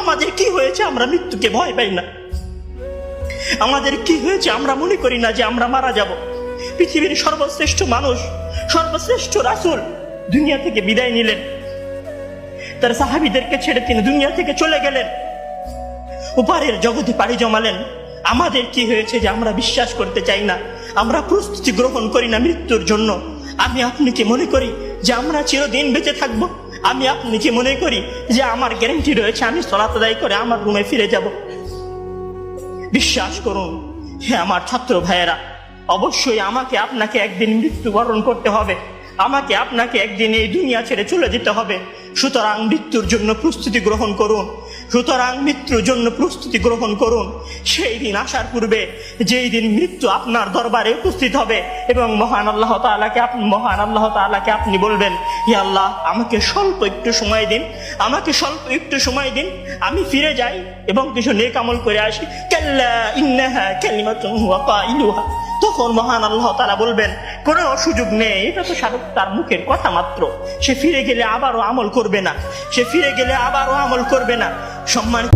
আমাদের কি হয়েছে আমরা মৃত্যুকে ভয় পাই না? আমাদের কি হয়েছে আমরা মনে করি না যে আমরা মারা যাব? পৃথিবীর সর্বশ্রেষ্ঠ মানুষ, সর্বশ্রেষ্ঠ রাসূল দুনিয়া থেকে বিদায় নিলেন, তার সাহাবীদেরকে ছেড়ে তিনি দুনিয়া থেকে চলে গেলেন, উপরের জগতে পাড়ি জমালেন। আমাদের কি হয়েছে যে আমরা বিশ্বাস করতে চাই না, আমরা প্রস্তুতি গ্রহণ করি না মৃত্যুর জন্য? আমি আপনি কি মনে করি যে আমরা চিরদিন বেঁচে থাকবো? আমি আপনি কি মনে করি যে আমার গ্যারান্টি রয়েছে আমি সালাত আদায় করে আমার রুমে ফিরে যাব? বিশ্বাস করুন হে আমার ছাত্র ভাইয়েরা, অবশ্যই আমাকে আপনাকে একদিন মৃত্যুবরণ করতে হবে, আমাকে আপনাকে একদিন এই দুনিয়া ছেড়ে চলে যেতে হবে। সুতরাং মৃত্যুর জন্য প্রস্তুতি গ্রহণ করুন, সুতরাং মৃত্যুর জন্য প্রস্তুতি গ্রহণ করুন। সেই দিন আসার পূর্বে, যেই দিন মৃত্যু আপনার দরবারে উপস্থিত হবে এবং মহান আল্লাহ তাআলাকে আপনি বলবেন, হে আল্লাহ, আমাকে স্বল্প একটু সময় দিন, আমাকে স্বল্প একটু সময় দিন, আমি ফিরে যাই এবং কিছু নেক আমল করে আসি। কাল্লা ইন্নাহা কালিমাতুন হুয়া কাইলুহা। তখন মহান আল্লাহ তাআলা বলবেন, কোনো সুযোগ নেই, এটা তো তার মুখের কথা মাত্র, সে ফিরে গেলে আবারও আমল করবে না, সে ফিরে গেলে আবারও আমল করবে না। সম্মানিত